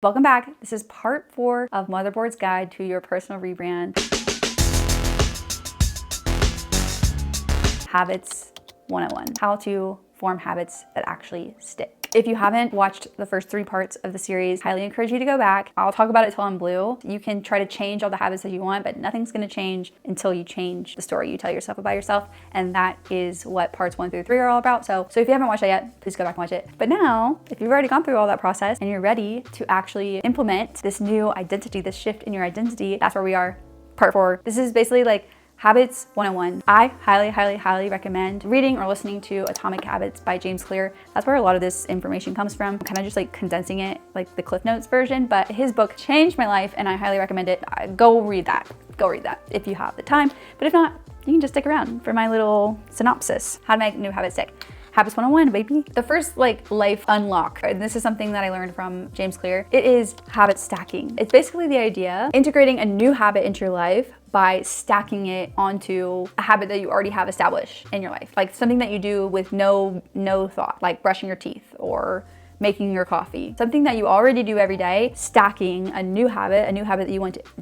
Welcome back. This is part 4 of Motherboard's Guide to Your Personal Rebrand. Habits 101. How to form habits that actually stick. If you haven't watched the first 3 parts of the series, highly encourage you to go back. I'll talk about it till I'm blue. You can try to change all the habits that you want, but nothing's gonna change until you change the story you tell yourself about yourself. And that is what parts 1 through 3 are all about. So if you haven't watched that yet, please go back and watch it. But now, if you've already gone through all that process and you're ready to actually implement this new identity, this shift in your identity, that's where we are, part 4. This is basically like Habits 101. I highly recommend reading or listening to Atomic Habits by James Clear. That's where a lot of this information comes from. I'm kind of just like condensing it, like the Cliff Notes version, but his book changed my life and I highly recommend it. Go read that. Go read that if you have the time. But if not, you can just stick around for my little synopsis. How to make new habits stick. Habits 101, baby. The first life unlock, and this is something that I learned from James Clear, it is habit stacking. It's basically the idea integrating a new habit into your life by stacking it onto a habit that you already have established in your life. Like something that you do with no thought, like brushing your teeth or making your coffee. Something that you already do every day, stacking a new habit that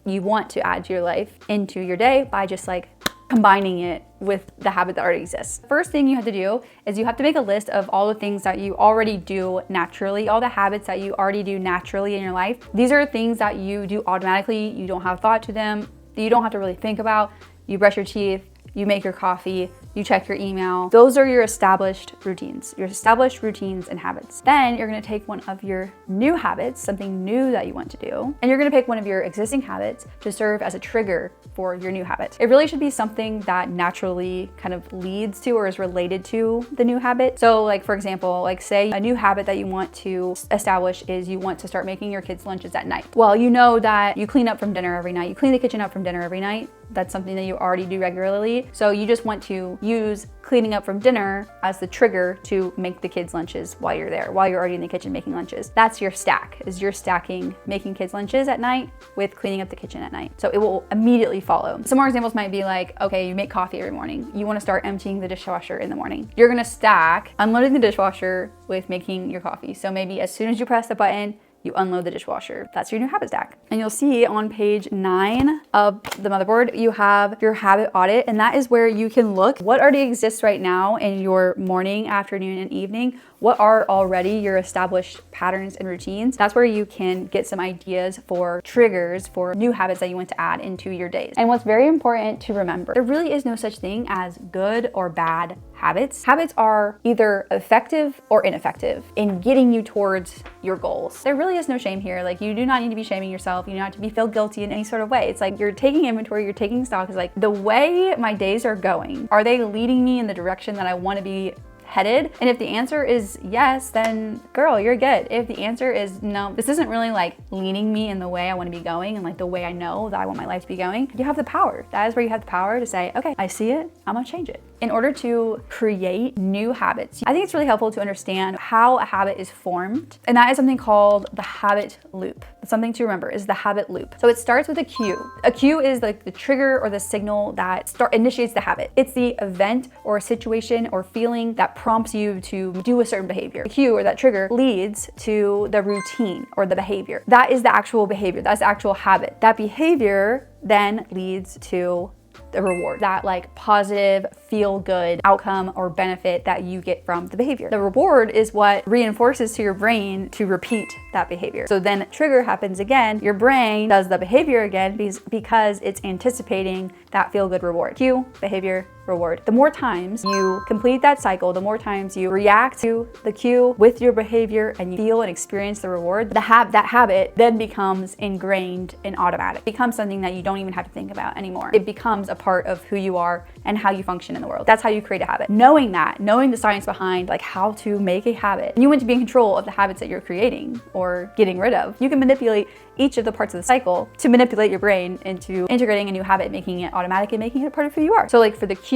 you want to add to your life into your day by just like combining it with the habit that already exists. First thing you have to do is you have to make a list of all the things that you already do naturally, all the habits that you already do naturally in your life. These are things that you do automatically, you don't have thought to them, you don't have to really think about. You brush your teeth, you make your coffee, you check your email. Those are your established routines and habits. Then you're gonna take one of your new habits, something new that you want to do, and you're gonna pick one of your existing habits to serve as a trigger for your new habit. It really should be something that naturally kind of leads to or is related to the new habit. So like for example, like say a new habit that you want to establish is you want to start making your kids' lunches at night. Well, you know that you clean up from dinner every night. You clean the kitchen up from dinner every night. That's something that you already do regularly. So you just want to use cleaning up from dinner as the trigger to make the kids' lunches while you're there, while you're already in the kitchen making lunches. That's your stack, is you're stacking making kids' lunches at night with cleaning up the kitchen at night. So it will immediately follow. Some more examples might be like, okay, you make coffee every morning. You wanna start emptying the dishwasher in the morning. You're gonna stack unloading the dishwasher with making your coffee. So maybe as soon as you press the button, you unload the dishwasher. That's your new habit stack. And you'll see on page 9 of the motherboard, you have your habit audit, and that is where you can look what already exists right now in your morning, afternoon, and evening. What are already your established patterns and routines? That's where you can get some ideas for triggers for new habits that you want to add into your days. And what's very important to remember, there really is no such thing as good or bad habits. Habits are either effective or ineffective in getting you towards your goals. There really is no shame here. Like you do not need to be shaming yourself. You do not have to be feel guilty in any sort of way. It's like you're taking inventory, you're taking stock. It's like the way my days are going, are they leading me in the direction that I want to be headed? And if the answer is yes, then girl, you're good. If the answer is no, this isn't really like leaning me in the way I want to be going and like the way I know that I want my life to be going, you have the power. That is where you have the power to say, okay, I see it, I'm gonna change it. In order to create new habits, I think it's really helpful to understand how a habit is formed. And that is something called the habit loop. Something to remember is the habit loop. So it starts with a cue. A cue is like the trigger or the signal that initiates the habit. It's the event or a situation or feeling that prompts you to do a certain behavior. The cue or that trigger leads to the routine or the behavior. That is the actual behavior. That's the actual habit. That behavior then leads to the reward, that like positive, feel good outcome or benefit that you get from the behavior. The reward is what reinforces to your brain to repeat that behavior. So then trigger happens again, your brain does the behavior again because it's anticipating that feel good reward. Cue, behavior, reward. The more times you complete that cycle, the more times you react to the cue with your behavior and you feel and experience the reward, that habit then becomes ingrained and automatic. It becomes something that you don't even have to think about anymore. It becomes a part of who you are and how you function in the world. That's how you create a habit. Knowing that, knowing the science behind like how to make a habit, and you want to be in control of the habits that you're creating or getting rid of. You can manipulate each of the parts of the cycle to manipulate your brain into integrating a new habit, making it automatic and making it a part of who you are. So like for the cue,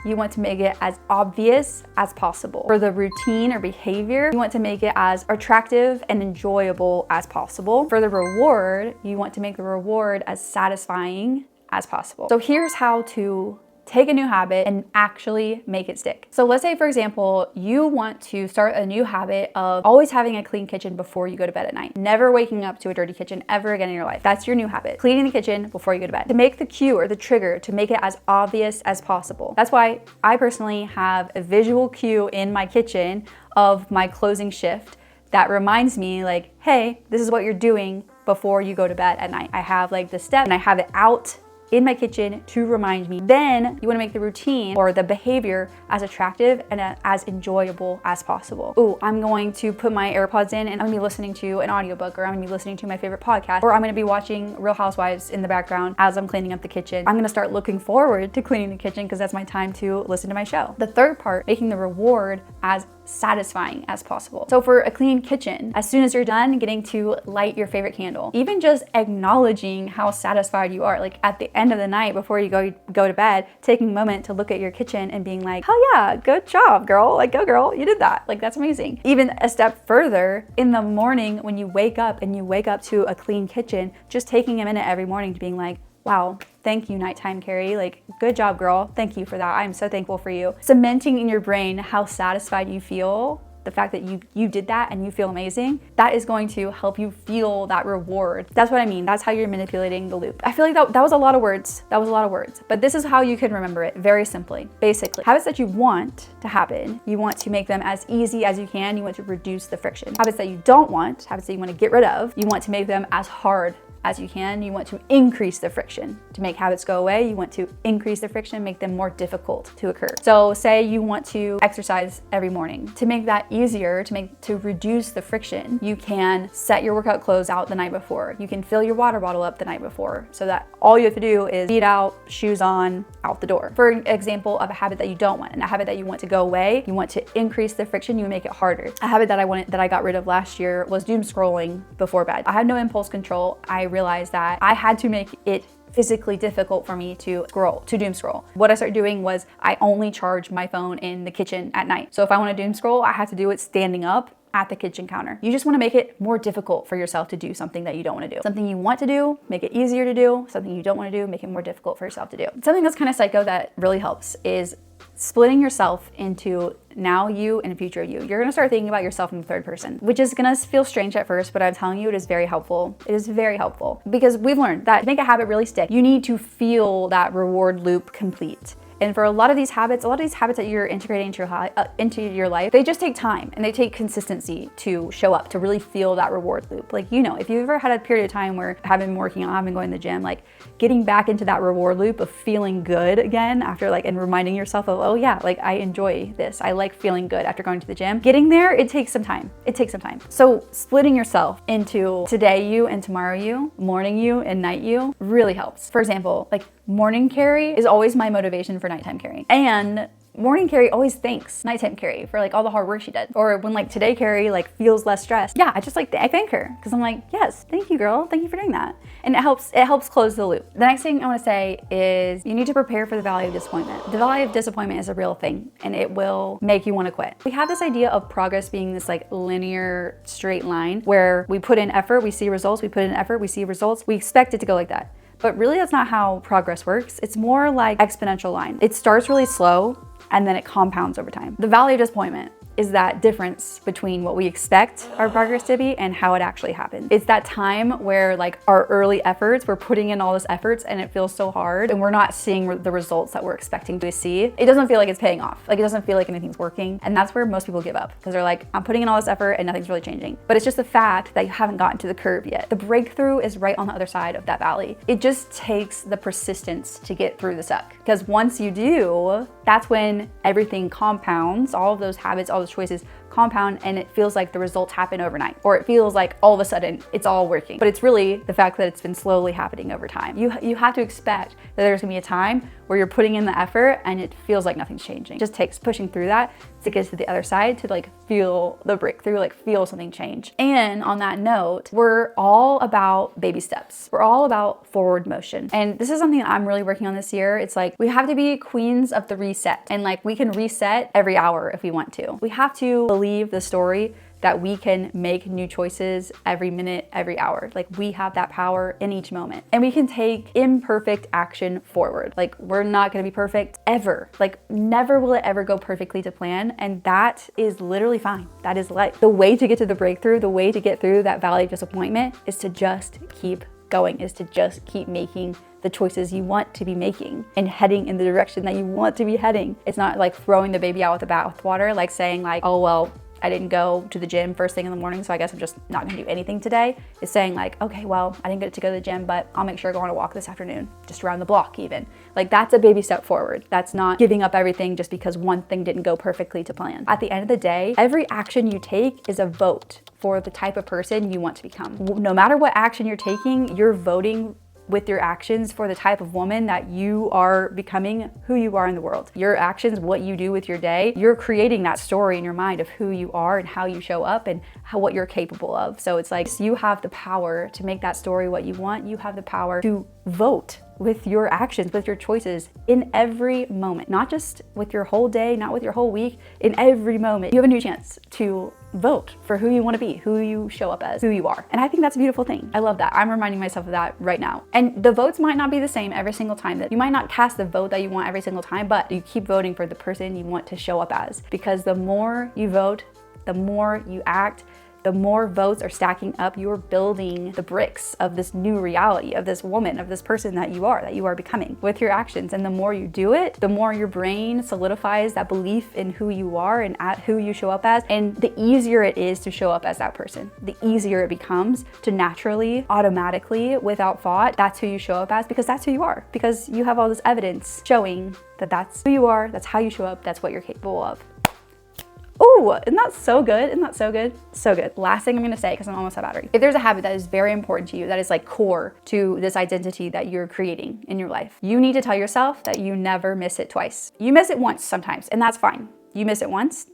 you want to make it as obvious as possible. For the routine or behavior, you want to make it as attractive and enjoyable as possible. For the reward, you want to make the reward as satisfying as possible. So here's how to take a new habit and actually make it stick. So let's say, for example, you want to start a new habit of always having a clean kitchen before you go to bed at night. Never waking up to a dirty kitchen ever again in your life. That's your new habit. Cleaning the kitchen before you go to bed. To make the cue or the trigger to make it as obvious as possible. That's why I personally have a visual cue in my kitchen of my closing shift that reminds me like, hey, this is what you're doing before you go to bed at night. I have like the step and I have it out in my kitchen to remind me. Then you want to make the routine or the behavior as attractive and as enjoyable as possible. Ooh, I'm going to put my AirPods in and I'm gonna be listening to an audiobook, or I'm gonna be listening to my favorite podcast, or I'm gonna be watching Real Housewives in the background as I'm cleaning up the kitchen. I'm gonna start looking forward to cleaning the kitchen because that's my time to listen to my show. The third part, making the reward as satisfying as possible. So for a clean kitchen, as soon as you're done, getting to light your favorite candle, even just acknowledging how satisfied you are, like at the end of the night before you go to bed, taking a moment to look at your kitchen and being like, oh yeah, good job, girl. Like, go girl, you did that. Like, that's amazing. Even a step further, in the morning when you wake up and you wake up to a clean kitchen, just taking a minute every morning to being like, wow, thank you, nighttime Carrie. Like, good job, girl. Thank you for that. I'm so thankful for you. Cementing in your brain how satisfied you feel, the fact that you did that and you feel amazing, that is going to help you feel that reward. That's what I mean. That's how you're manipulating the loop. I feel like that was a lot of words. That was a lot of words. But this is how you can remember it very simply. Basically, habits that you want to happen, you want to make them as easy as you can. You want to reduce the friction. Habits that you don't want, habits that you want to get rid of, you want to make them as hard as you can. You want to increase the friction. To make habits go away, you want to increase the friction, make them more difficult to occur. So say you want to exercise every morning. To make that easier, to reduce the friction, you can set your workout clothes out the night before. You can fill your water bottle up the night before, so that all you have to do is feet out, shoes on, out the door. For example of a habit that you don't want and a habit that you want to go away, you want to increase the friction, you make it harder. A habit that I got rid of last year was doom scrolling before bed. I had no impulse control. I realized that I had to make it physically difficult for me to doom scroll. What I started doing was I only charge my phone in the kitchen at night. So if I want to doom scroll, I have to do it standing up at the kitchen counter. You just want to make it more difficult for yourself to do something that you don't want to do. Something you want to do, make it easier to do. Something you don't want to do, make it more difficult for yourself to do. Something that's kind of psycho that really helps is splitting yourself into now you and future you. You're gonna start thinking about yourself in the third person, which is gonna feel strange at first, but I'm telling you, it is very helpful. It is very helpful because we've learned that to make a habit really stick, you need to feel that reward loop complete. And for a lot of these habits that you're integrating into your life, they just take time and they take consistency to show up, to really feel that reward loop. Like, you know, if you've ever had a period of time where I haven't been working out, I haven't been going to the gym, like getting back into that reward loop of feeling good again after and reminding yourself of, oh yeah, like I enjoy this. I like feeling good after going to the gym. Getting there, it takes some time. It takes some time. So splitting yourself into today you and tomorrow you, morning you and night you really helps. For example, like morning Carrie is always my motivation for nighttime Carrie. And morning Carrie always thanks nighttime Carrie for all the hard work she did. Or when today Carrie feels less stressed. Yeah, I just I thank her because I'm like, yes, thank you girl. Thank you for doing that. And it helps close the loop. The next thing I want to say is you need to prepare for the valley of disappointment. The valley of disappointment is a real thing and it will make you want to quit. We have this idea of progress being this linear straight line where we put in effort, we see results, we put in effort, we see results. We expect it to go like that. But really that's not how progress works. It's more like exponential line. It starts really slow and then it compounds over time. The valley of disappointment is that difference between what we expect our progress to be and how it actually happens. It's that time where our early efforts, we're putting in all this efforts and it feels so hard and we're not seeing the results that we're expecting to see. It doesn't feel like it's paying off. It doesn't feel like anything's working. And that's where most people give up because they're like, I'm putting in all this effort and nothing's really changing. But it's just the fact that you haven't gotten to the curve yet. The breakthrough is right on the other side of that valley. It just takes the persistence to get through the suck. Because once you do, that's when everything compounds, all of those habits, all those choices compound and it feels like the results happen overnight, or it feels like all of a sudden it's all working. But it's really the fact that it's been slowly happening over time. You have to expect that there's gonna be a time where you're putting in the effort and it feels like nothing's changing. It just takes pushing through that to get to the other side to feel the breakthrough, feel something change. And on that note, we're all about baby steps. We're all about forward motion. And this is something that I'm really working on this year. It's we have to be queens of the reset and we can reset every hour if we want to. We have to believe the story that we can make new choices every minute, every hour. Like we have that power in each moment, and we can take imperfect action forward. Like we're not gonna be perfect ever. Like never will it ever go perfectly to plan. And that is literally fine. That is life. The way to get to the breakthrough, the way to get through that valley of disappointment is to just keep going, is to just keep making the choices you want to be making and heading in the direction that you want to be heading. It's not like throwing the baby out with the bathwater, like saying like, oh, well, I didn't go to the gym first thing in the morning, so I guess I'm just not gonna do anything today. It's saying like, okay, well, I didn't get to go to the gym, but I'll make sure to go on a walk this afternoon, just around the block even. Like that's a baby step forward. That's not giving up everything just because one thing didn't go perfectly to plan. At the end of the day, every action you take is a vote for the type of person you want to become. No matter what action you're taking, you're voting with your actions for the type of woman that you are becoming, who you are in the world. Your actions, what you do with your day, you're creating that story in your mind of who you are and how you show up and what you're capable of. So it's like, you have the power to make that story what you want. You have the power to vote with your actions, with your choices in every moment, not just with your whole day, not with your whole week, in every moment. You have a new chance to vote for who you want to be, who you show up as, who you are. And I think that's a beautiful thing. I love that. I'm reminding myself of that right now. And the votes might not be the same every single time. That you might not cast the vote that you want every single time, but you keep voting for the person you want to show up as. Because the more you vote, the more you act, the more votes are stacking up, you're building the bricks of this new reality, of this woman, of this person that you are becoming with your actions. And the more you do it, the more your brain solidifies that belief in who you are and at who you show up as. And the easier it is to show up as that person, the easier it becomes to naturally, automatically, without thought, that's who you show up as, because that's who you are, because you have all this evidence showing that that's who you are, that's how you show up, that's what you're capable of. Oh, isn't that so good? Isn't that so good? So good. Last thing I'm gonna say, because I'm almost out of battery. If there's a habit that is very important to you, that is like core to this identity that you're creating in your life, you need to tell yourself that you never miss it twice. You miss it once sometimes, and that's fine. You miss it once,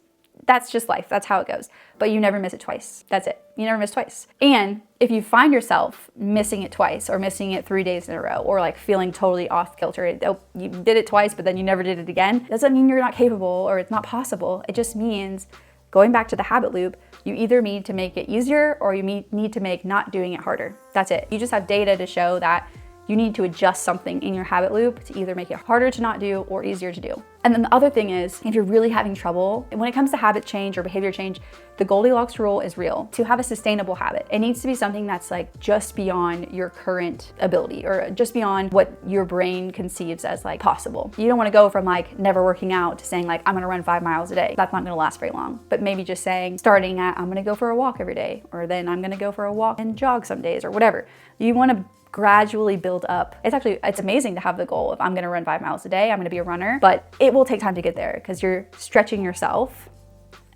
that's just life. That's how it goes. But you never miss it twice. That's it. You never miss twice. And if you find yourself missing it twice or missing it 3 days in a row or like feeling totally off kilter, oh, you did it twice, but then you never did it again, doesn't mean you're not capable or it's not possible. It just means, going back to the habit loop, you either need to make it easier or you need to make not doing it harder. That's it. You just have data to show that you need to adjust something in your habit loop to either make it harder to not do or easier to do. And then the other thing is, if you're really having trouble, when it comes to habit change or behavior change, the Goldilocks rule is real. To have a sustainable habit, it needs to be something that's like just beyond your current ability or just beyond what your brain conceives as like possible. You don't want to go from like never working out to saying like, I'm gonna run 5 miles a day. That's not gonna last very long. But maybe just saying, starting at, I'm gonna go for a walk every day, or then I'm gonna go for a walk and jog some days or whatever. You want to gradually build up. It's amazing to have the goal of I'm gonna run 5 miles a day, I'm gonna be a runner, but it will take time to get there because you're stretching yourself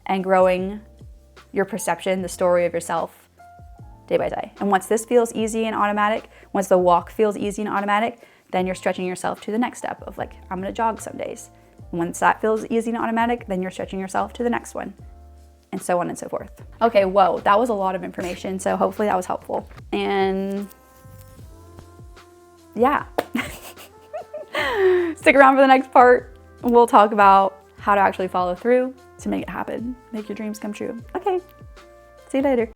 and growing your perception, the story of yourself day by day. And once this feels easy and automatic, once the walk feels easy and automatic, then you're stretching yourself to the next step of like, I'm gonna jog some days. And once that feels easy and automatic, then you're stretching yourself to the next one, and so on and so forth. Okay, whoa, that was a lot of information, so hopefully that was helpful. And yeah. Stick around for the next part. We'll talk about how to actually follow through to make it happen. Make your dreams come true. Okay, see you later.